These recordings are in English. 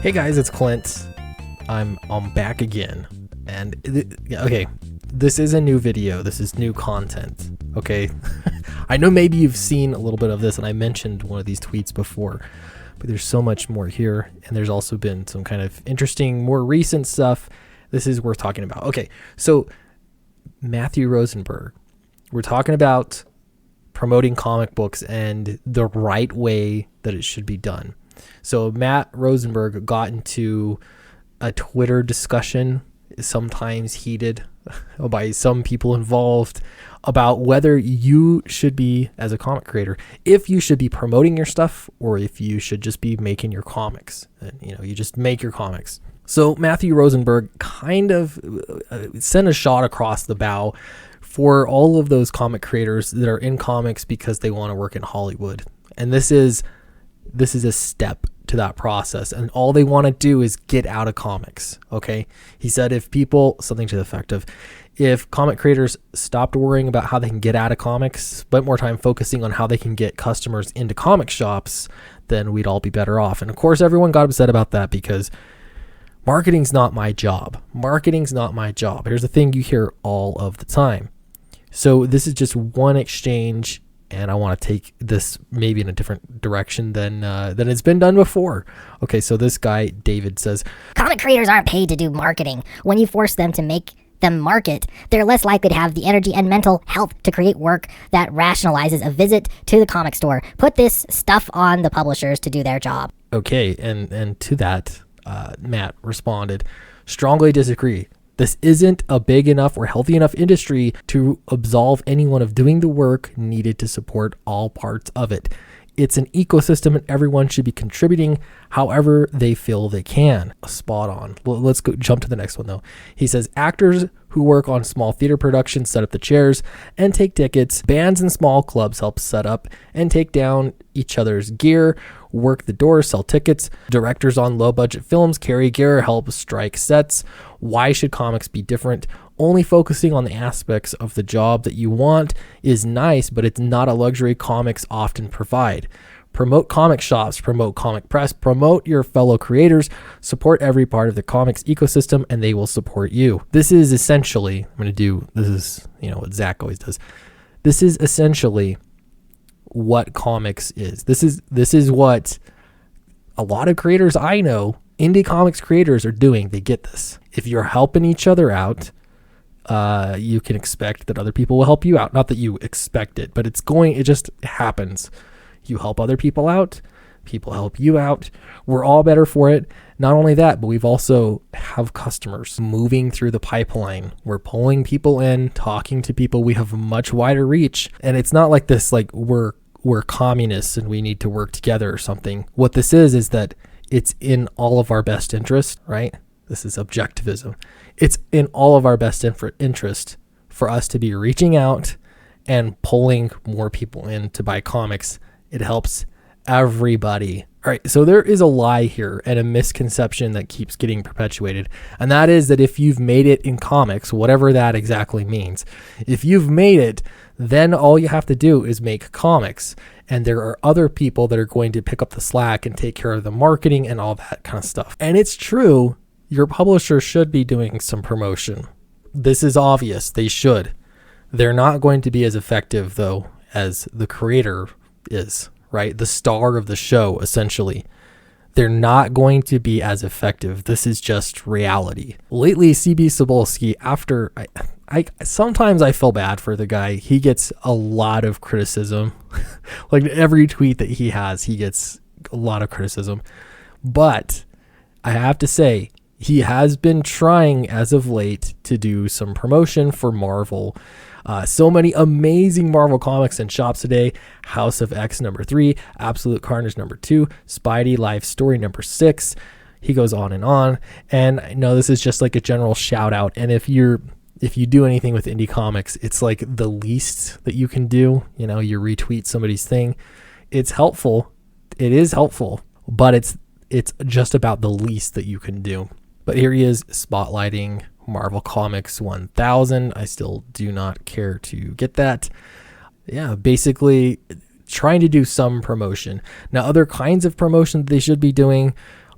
Hey guys, it's Clint. I'm back again, and okay, this is a new video. This is new content. Okay, I know maybe you've seen a little bit of this, and I mentioned one of these tweets before, but there's so much more here, and there's also been some kind of interesting, more recent stuff. This is worth talking about. Okay, so Matthew Rosenberg, we're talking about promoting comic books and the right way that it should be done. So Matt Rosenberg got into a Twitter discussion, sometimes heated by some people involved, about whether you should be, as a comic creator, if you should be promoting your stuff or if you should just be making your comics. And, you just make your comics. So Matthew Rosenberg kind of sent a shot across the bow for all of those comic creators that are in comics because they want to work in Hollywood. And this is a step to that process, and all they want to do is get out of comics. Okay, he said if people, something to the effect of, if comic creators stopped worrying about how they can get out of comics, spent more time focusing on how they can get customers into comic shops, then we'd all be better off. And of course everyone got upset about that because marketing's not my job. Marketing's not my job. Here's the thing you hear all of the time. So this is just one exchange, and I want to take this maybe in a different direction than it's been done before. Okay, so this guy, David, says, comic creators aren't paid to do marketing. When you force them to make them market, they're less likely to have the energy and mental health to create work that rationalizes a visit to the comic store. Put this stuff on the publishers to do their job. Okay, and to that, Matt responded, strongly disagree. This isn't a big enough or healthy enough industry to absolve anyone of doing the work needed to support all parts of it. It's an ecosystem and everyone should be contributing however they feel they can. Spot on. Well, let's go jump to the next one though. He says actors who work on small theater productions set up the chairs and take tickets. Bands and small clubs help set up and take down each other's gear, work the doors, sell tickets. Directors on low budget films carry gear, help strike sets. Why should comics be different? Only focusing on the aspects of the job that you want is nice, but it's not a luxury comics often provide. Promote comic shops, promote comic press, promote your fellow creators, support every part of the comics ecosystem, and they will support you. This is essentially, this is what Zach always does. This is essentially what comics is. This is what a lot of creators I know, indie comics creators, are doing. They get this. If you're helping each other out, you can expect that other people will help you out. Not that you expect it, but it just happens. You help other people out, people help you out. We're all better for it. Not only that, but we've also have customers moving through the pipeline. We're pulling people in, talking to people. We have a much wider reach. And it's not like this, like we're communists and we need to work together or something. What this is that it's in all of our best interest, right? This is objectivism. It's in all of our best interest for us to be reaching out and pulling more people in to buy comics. It helps everybody. All right, so there is a lie here and a misconception that keeps getting perpetuated, and that is that if you've made it in comics, whatever that exactly means, if you've made it, then all you have to do is make comics, and there are other people that are going to pick up the slack and take care of the marketing and all that kind of stuff. And it's true, your publisher should be doing some promotion. This is obvious, they should. They're not going to be as effective, though, as the creator is, right? The star of the show, essentially. They're not going to be as effective. This is just reality. Lately, CB Cebulski, after I sometimes I feel bad for the guy. He gets a lot of criticism. Like every tweet that he has, he gets a lot of criticism. But I have to say, he has been trying as of late to do some promotion for Marvel. So many amazing Marvel comics in shops today. House of X #3, Absolute Carnage #2, Spidey Life Story #6. He goes on. And I know this is just like a general shout out. And if you do anything with indie comics, it's like the least that you can do. You retweet somebody's thing. It's helpful. It is helpful, but it's just about the least that you can do. But here he is spotlighting Marvel Comics 1000. I still do not care to get that. Yeah, basically trying to do some promotion. Now, other kinds of promotion that they should be doing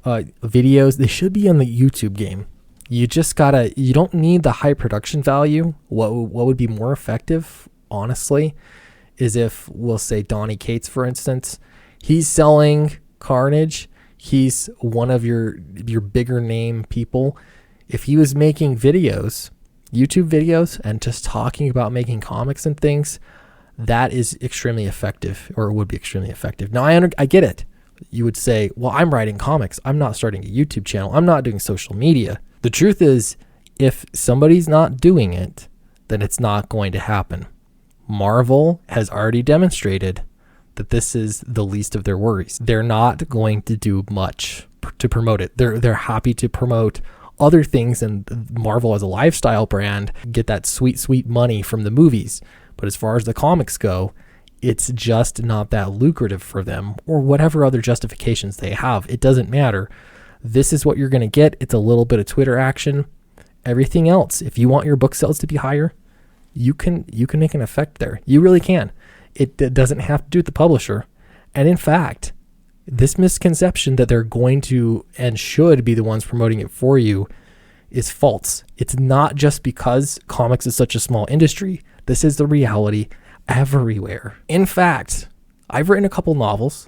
videos, they should be in the YouTube game. You don't need the high production value. What would be more effective, honestly, is if we'll say Donnie Cates, for instance, he's selling Carnage. He's one of your bigger name people. If he was making videos, YouTube videos, and just talking about making comics and things, that is extremely effective, or would be extremely effective. Now, I get it. You would say, well, I'm writing comics. I'm not starting a YouTube channel. I'm not doing social media. The truth is, if somebody's not doing it, then it's not going to happen. Marvel has already demonstrated that this is the least of their worries. They're not going to do much to promote it. They're happy to promote other things, and Marvel as a lifestyle brand get that sweet money from the movies. But as far as the comics go, it's just not that lucrative for them, or whatever other justifications they have. It doesn't matter. This is what you're going to get. It's a little bit of Twitter action. Everything else, if you want your book sales to be higher, you can make an effect there. You really can. It doesn't have to do with the publisher. And in fact, this misconception that they're going to and should be the ones promoting it for you is false. It's not just because comics is such a small industry. This is the reality everywhere. In fact, I've written a couple novels,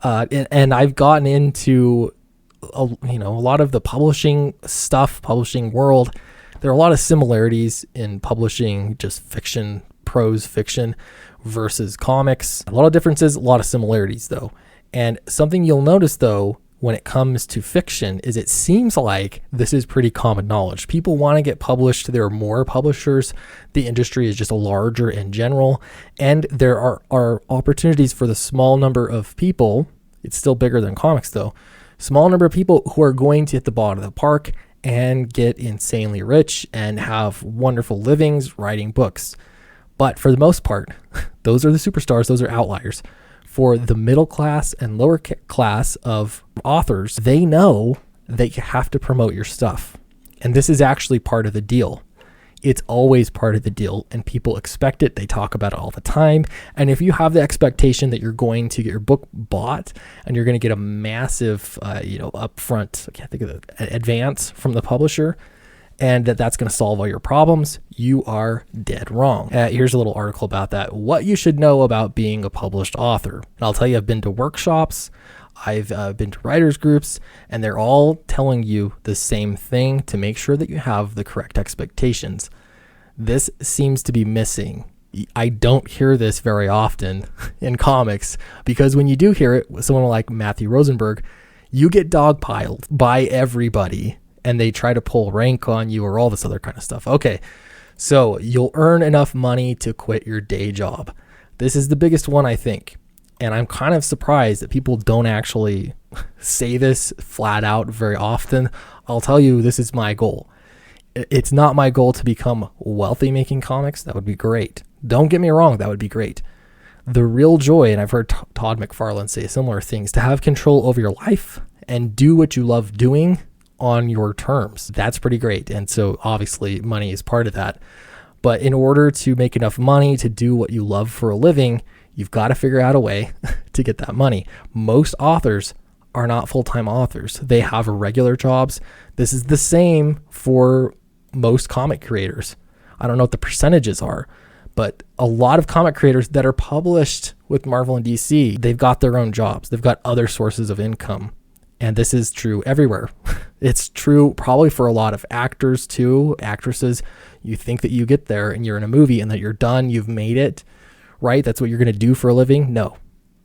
and I've gotten into a lot of the publishing stuff, publishing world. There are a lot of similarities in publishing just fiction, prose fiction versus comics. A lot of differences, a lot of similarities though. And something you'll notice though, when it comes to fiction, is it seems like this is pretty common knowledge. People want to get published. There are more publishers. The industry is just larger in general. And there are opportunities for the small number of people. It's still bigger than comics though. Small number of people who are going to hit the bottom of the park and get insanely rich and have wonderful livings writing books. But for the most part, those are the superstars. Those are outliers. For the middle class and lower class of authors, they know that you have to promote your stuff. And this is actually part of the deal. It's always part of the deal, and people expect it. They talk about it all the time. And if you have the expectation that you're going to get your book bought and you're going to get a massive, upfront, I can't think of it, advance from the publisher, and that's going to solve all your problems, you are dead wrong. Here's a little article about that. What you should know about being a published author. And I'll tell you, I've been to workshops, I've been to writers groups, and they're all telling you the same thing to make sure that you have the correct expectations. This seems to be missing. I don't hear this very often in comics, because when you do hear it with someone like Matthew Rosenberg, you get dogpiled by everybody and they try to pull rank on you or all this other kind of stuff. Okay, so you'll earn enough money to quit your day job. This is the biggest one, I think. And I'm kind of surprised that people don't actually say this flat out very often. I'll tell you, this is my goal. It's not my goal to become wealthy making comics. That would be great. Don't get me wrong, that would be great. The real joy, and I've heard Todd McFarlane say similar things, to have control over your life and do what you love doing on your terms. That's pretty great. And so obviously money is part of that. But in order to make enough money to do what you love for a living, you've got to figure out a way to get that money. Most authors are not full-time authors. They have regular jobs. This is the same for most comic creators. I don't know what the percentages are, but a lot of comic creators that are published with Marvel and DC, they've got their own jobs. They've got other sources of income. And this is true everywhere. It's true probably for a lot of actors too, actresses. You think that you get there and you're in a movie and that you're done, you've made it, right? That's what you're going to do for a living. No,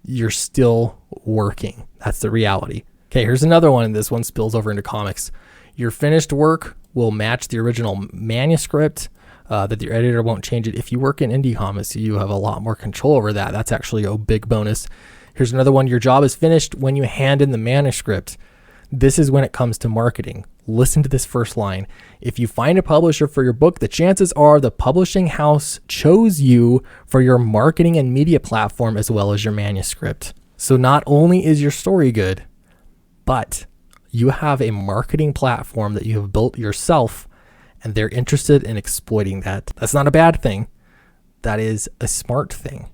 you're still working. That's the reality. Okay, here's another one, and this one spills over into comics. Your finished work will match the original manuscript, that your editor won't change it. If you work in indie comics, you have a lot more control over that. That's actually a big bonus. Here's another one. Your job is finished when you hand in the manuscript. This is when it comes to marketing. Listen to this first line. If you find a publisher for your book, the chances are the publishing house chose you for your marketing and media platform as well as your manuscript. So not only is your story good, but you have a marketing platform that you have built yourself, and they're interested in exploiting that. That's not a bad thing. That is a smart thing.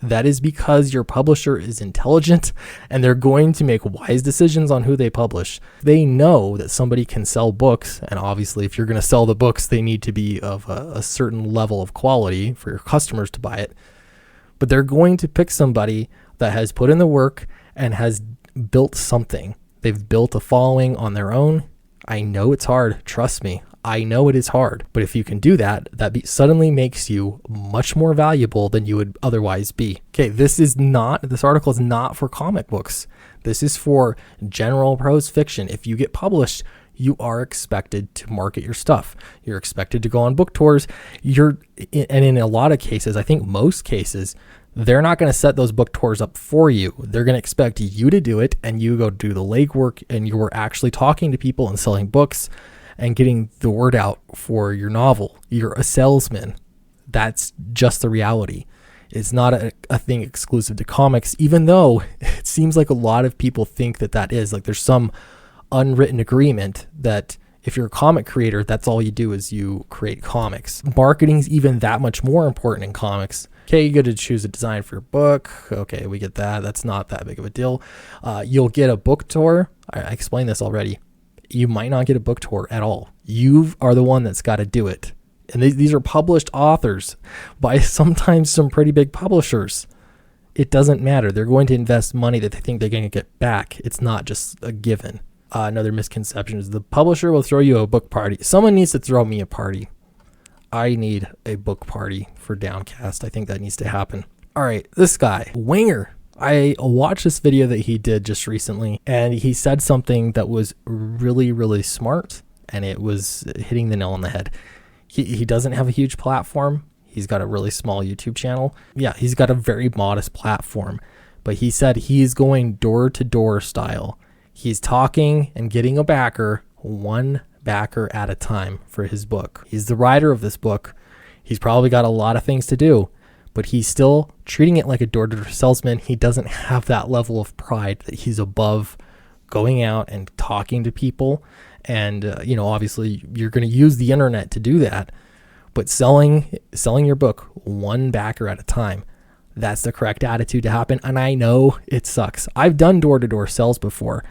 That is because your publisher is intelligent and they're going to make wise decisions on who they publish. They know that somebody can sell books, and obviously if you're going to sell the books, they need to be of a certain level of quality for your customers to buy it. But they're going to pick somebody that has put in the work and has built something. They've built a following on their own. I know it's hard. Trust me. I know it is hard, but if you can do that, suddenly makes you much more valuable than you would otherwise be. Okay, this article is not for comic books. This is for general prose fiction. If you get published, you are expected to market your stuff. You're expected to go on book tours. And in a lot of cases, I think most cases, they're not going to set those book tours up for you. They're going to expect you to do it, and you go do the legwork, and you're actually talking to people and selling books and getting the word out for your novel. You're a salesman. That's just the reality. It's not a thing exclusive to comics, even though it seems like a lot of people think that is. Like there's some unwritten agreement that if you're a comic creator, that's all you do is you create comics. Marketing's even that much more important in comics. Okay, you get to choose a design for your book. Okay, we get that. That's not that big of a deal. You'll get a book tour. I explained this already. You might not get a book tour at all. You are the one that's got to do it. And these are published authors by sometimes some pretty big publishers. It doesn't matter. They're going to invest money that they think they're going to get back. It's not just a given. Another misconception is the publisher will throw you a book party. Someone needs to throw me a party. I need a book party for Downcast. I think that needs to happen. All right, this guy, Winger. I watched this video that he did just recently, and he said something that was really, really smart, and it was hitting the nail on the head. He doesn't have a huge platform. He's got a really small YouTube channel. Yeah, he's got a very modest platform, but he said he's going door-to-door style. He's talking and getting a backer, one backer at a time for his book. He's the writer of this book. He's probably got a lot of things to do, but he's still treating it like a door-to-door salesman. He doesn't have that level of pride that he's above going out and talking to people. And, obviously you're going to use the internet to do that, but selling your book one backer at a time, that's the correct attitude to happen. And I know it sucks. I've done door-to-door sales before.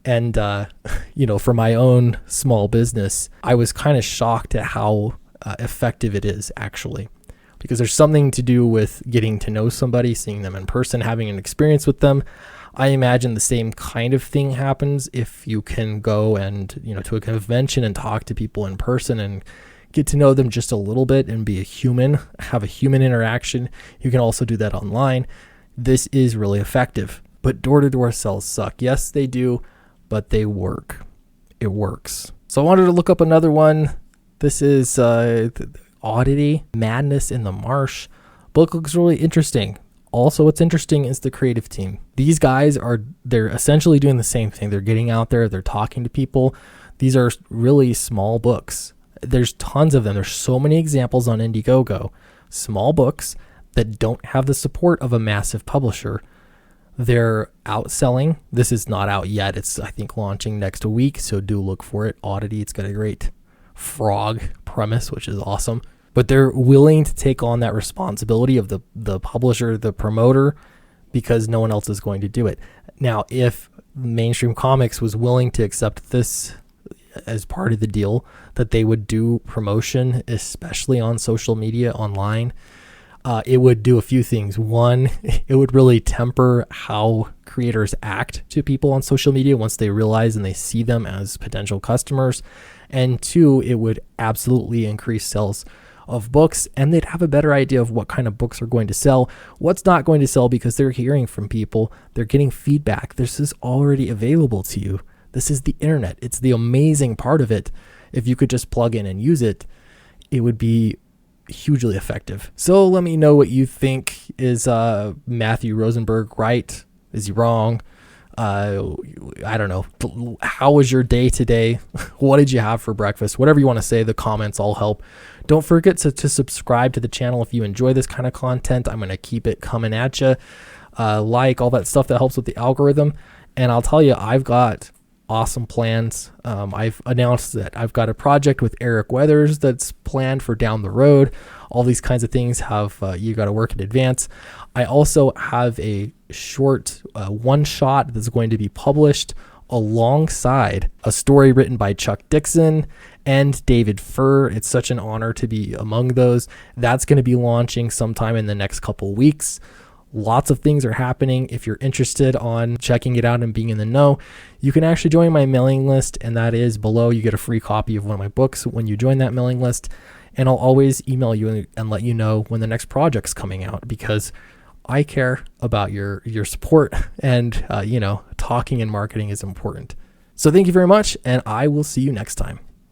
And, for my own small business, I was kind of shocked at how effective it is actually. Because there's something to do with getting to know somebody, seeing them in person, having an experience with them. I imagine the same kind of thing happens if you can go and, to a convention and talk to people in person and get to know them just a little bit and be a human, have a human interaction. You can also do that online. This is really effective. But door-to-door sales suck. Yes, they do, but they work. It works. So I wanted to look up another one. This is Oddity Madness in the Marsh. Book looks really interesting. Also, what's interesting is the creative team. These guys they're essentially doing the same thing. They're getting out there, they're talking to people. These are really small books. There's tons of them. There's so many examples on Indiegogo. Small books that don't have the support of a massive publisher. They're outselling. This is not out yet. It's, I think, launching next week, so do look for it. Oddity, it's got a great frog premise, which is awesome. But they're willing to take on that responsibility of the publisher, the promoter, because no one else is going to do it. Now, if mainstream comics was willing to accept this as part of the deal, that they would do promotion, especially on social media, online, it would do a few things. One, it would really temper how creators act to people on social media once they realize and they see them as potential customers. And two, it would absolutely increase sales of books, and they'd have a better idea of what kind of books are going to sell, what's not going to sell, because they're hearing from people, they're getting feedback. This is already available to you. This is the internet. It's the amazing part of it. If you could just plug in and use it, it would be hugely effective. So let me know what you think. Is Matthew Rosenberg right? Is he wrong? I don't know. How was your day today? What did you have for breakfast? Whatever you want to say, the comments all help. Don't forget to subscribe to the channel if you enjoy this kind of content. I'm going to keep it coming at you. Like all that stuff that helps with the algorithm. And I'll tell you, I've got awesome plans. I've announced that I've got a project with Eric Weathers that's planned for down the road. All these kinds of things have you got to work in advance. I also have a short one shot that's going to be published alongside a story written by Chuck Dixon and David Furr. It's such an honor to be among those. That's going to be launching sometime in the next couple weeks. Lots of things are happening. If you're interested on checking it out and being in the know, you can actually join my mailing list, and that is below. You get a free copy of one of my books when you join that mailing list, and I'll always email you and let you know when the next project's coming out, because I care about your support, and talking and marketing is important. So thank you very much, and I will see you next time.